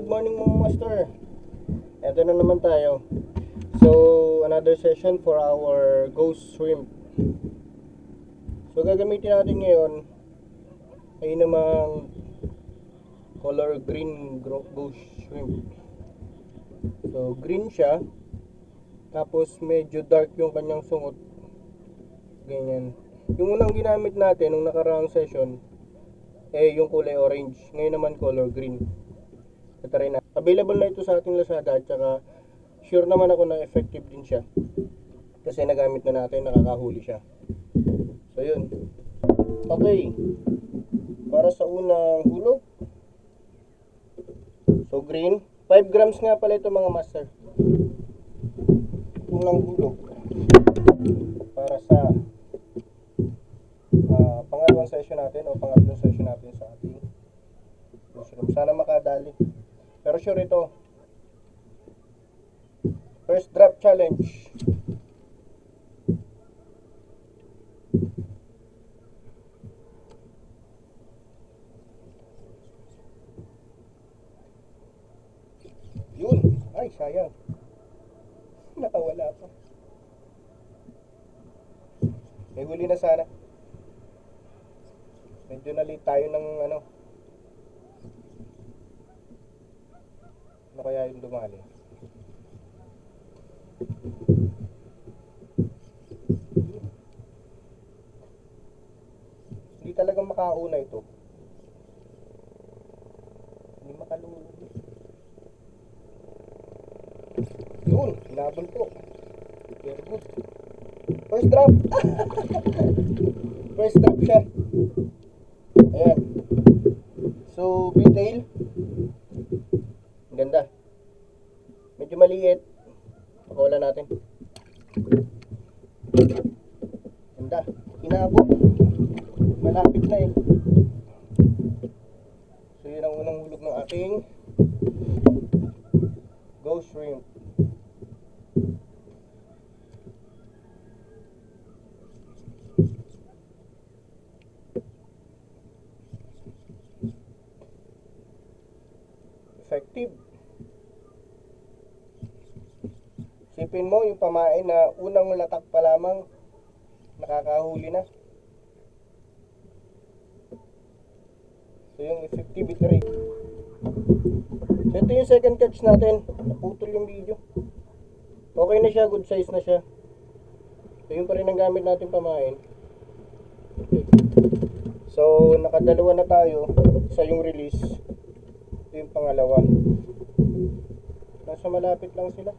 Good morning mga master. Ito na naman tayo. So, another session for our ghost shrimp. So, gagamitin natin ngayon ay namang color green ghost shrimp. So, green siya. Tapos, medyo dark yung kanyang sungot. Ganyan. Yung unang ginamit natin nung nakaraang session, yung kulay orange. Ngayon naman color green. Try na. Available na ito sa ating Lazada at saka sure naman ako na effective din siya. Kasi nagamit na natin, nakakahuli siya. So yun. Okay. Para sa unang hulog. So green. 5 grams nga pala ito mga master. Unang hulog. Para sa pangalawang session natin o pangatlong session natin sa ating mushroom. Sana makadali. Pero sure ito. First drop challenge. Yun. Ay, sayang. Nakawala pa. May huli na sana. Medyo na-late tayo ng ano kaya yung dumali. Hindi talagang makauna ito. Hindi makalulog. Yun, hinabol po. Very good. First drop. First drop siya. Ayan. So, B-tail. Ganda. Medyo maliit. Pakawala natin. Ganda. Hinabol. Malapit na eh. So, yun ang unang hulog ng ating ghost shrimp. Effective. Sipin mo yung pamain na unang latak pa lamang nakakahuli na. So yung effectivity rate. So ito yung second catch natin. Naputol yung video. Okay na siya, good size na siya. So yun pa rin ang gamit natin pamain. Okay. So nakadalawa na tayo. Isa yung release. Ito yung pangalawa. Nasa malapit lang sila.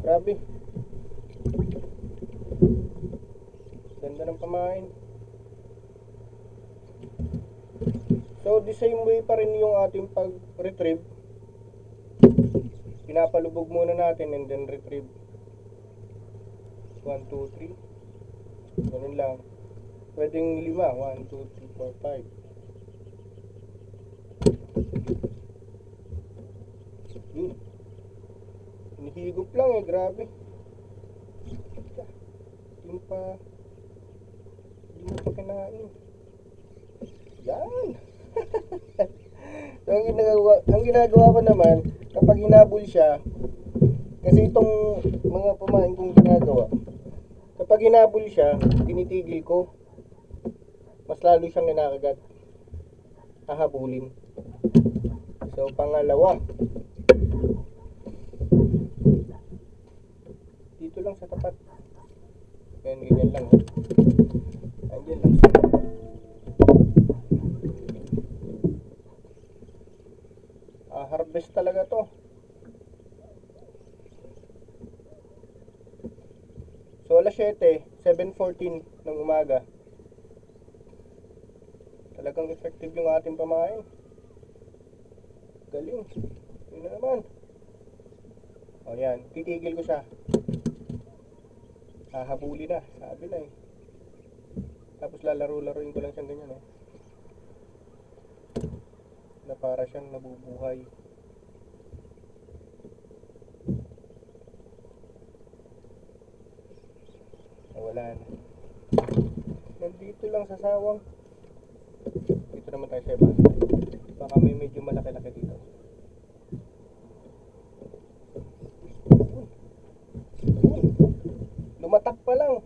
Grabe. Ganda ng pamain. So the same way pa rin yung ating pag-retrieve. Pinapalubog muna natin and then retrieve. 1, 2, 3. Ganun lang. Pwedeng 5. 1, 2, 3, 4, 5. Yun. Hinihigop lang eh, grabe. Hindi pa kinain. Yan. So ang ginagawa ko naman, kapag hinabol siya, kasi itong mga pamain kong ginagawa, kapag hinabol siya, tinitigil ko, mas lalo siyang ninakagat. Hahabulin. So pangalawa, dito lang sa tapat. Ganyan lang. Andiyan lang sa tapat. Harvest talaga to. So alas 7, 7:14 ng umaga. Talagang effective yung ating pamain. Galing. Yun na naman. O yan, titigil ko siya. Hahabuli na, sabi na eh. Tapos lalaro-laruin ko lang siyang ganyan eh. Na para siyang nabubuhay. Wala na. Nandito lang sa sawang. Dito tayo sa iba. Baka may medyo malaki-laki dito. Lumatak pa lang.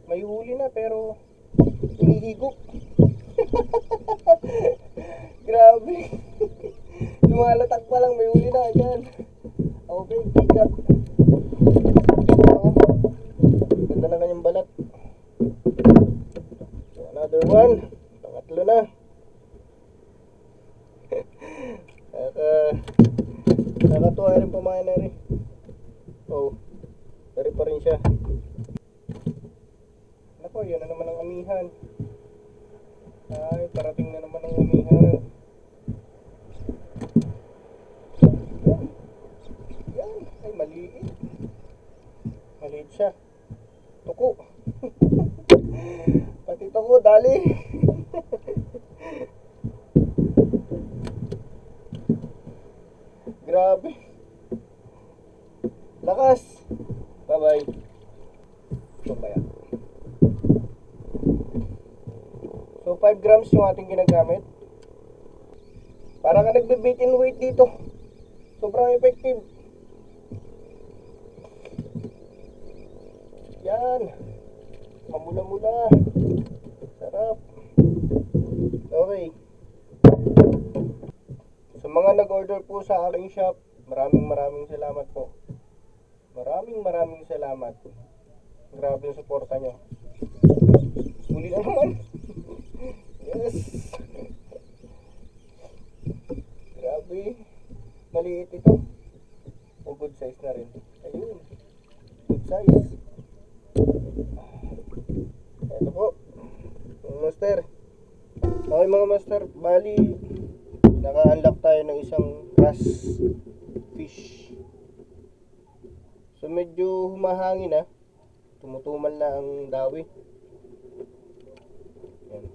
May huli na pero hinihigop. Grabe. Lumalatak pa lang, may huli na agad. Okay, bigat. Ganda na kanyang balat. So, another one. Pangatlo na. Nakatuwa rin pamayan na rin. Oh, dari pa rin siya. Nako, yun na naman ang amihan. Ay, parating na naman ang amihan. Yan, ay maliit. Maliit siya. Tuko. Pati tuko, dali. Grabe. Lakas. Bye-bye. Bye-bye. So 5 grams yung ating ginagamit. Para ka nagbe-bait and weight dito. Sobrang effective. Yan. Mamula-mula. Sarap. Okay. Sa mga nag-order po sa aking shop, maraming salamat po. Maraming salamat. Grabe yung suporta nyo. Huli na naman. Yes. Grabe. Maliit ito. O good size na rin. Ayun. Good size. Ito po. Mga master. Okay mga master. Bali, naka-unlock tayo ng isang grass fish. So medyo humahangin na. Tumutumal na ang dawi. Yan.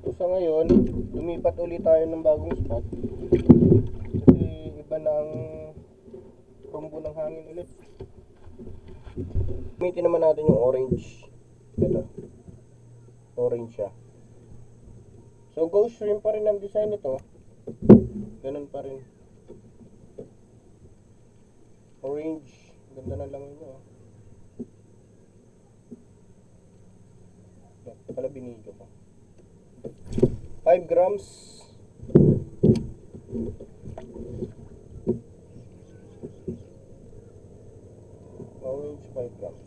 So sa ngayon, lumipat ulit tayo ng bagong spot. Kasi iba na ang rumbo ng hangin ulit. Gamitin naman natin yung orange. Ito. Orange siya. So ghost shrimp pa rin ang design nito. Ganun pa rin. Orange. Ganda na lang yun. Ito pala binigyo ko. 5 grams. Orange 5 grams.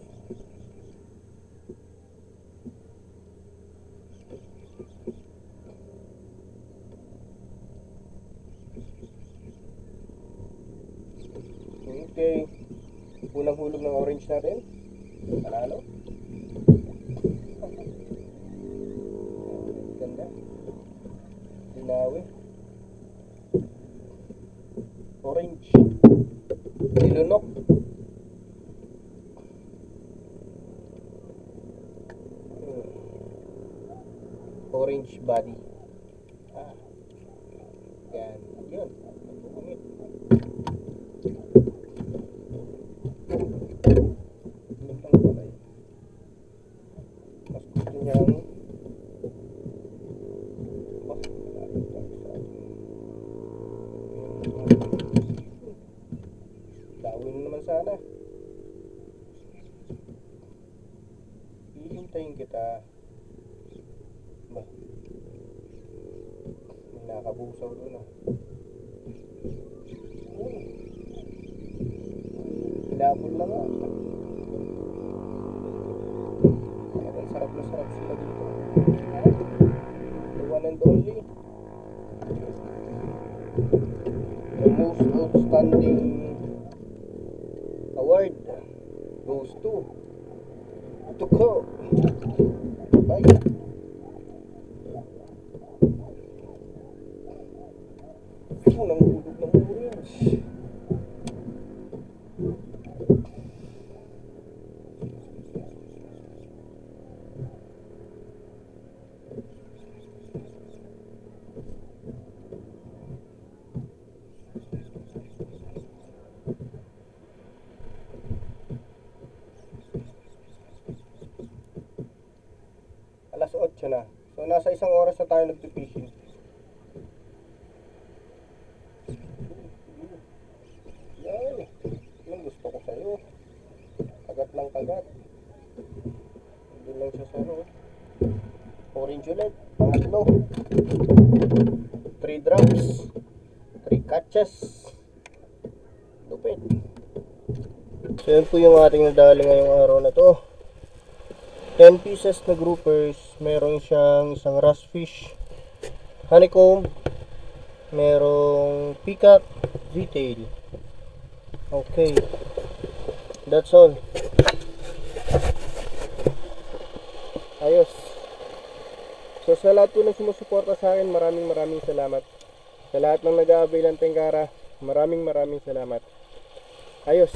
Okay. Unang hulog ng orange natin. Panalo. Ganda. Dinawi. Orange. Nilunok. Orange body. Ah. Yan. Yun. Kumit. Mas gusto niyang dawin naman sana. Hihintayin kita. Ba? May nakabusaw doon ah. Hinabol na nga. Sarap na sarap sila dito. The one and only. The most outstanding award goes to Tuko. Bye. Nang hulog ng orange. diretso na. So nasa 1 oras na tayo nagpipishing. Yan. Yung gusto ko sa'yo. Kagat lang kagat. Hindi lang siya sa'yo. Orange ulit. Pangatlo. 3 drops. 3 catches. Lupit. So yun po yung ating nadali ngayong araw na to. 10 pieces na groupers. Meron siyang isang rust fish, honeycomb, merong peacock, detail. Okay. That's all. Ayos. So sa lahat po ng sumusuporta sa akin, maraming salamat. Sa lahat ng nag-a-avail ng Tengkara, maraming salamat. Ayos.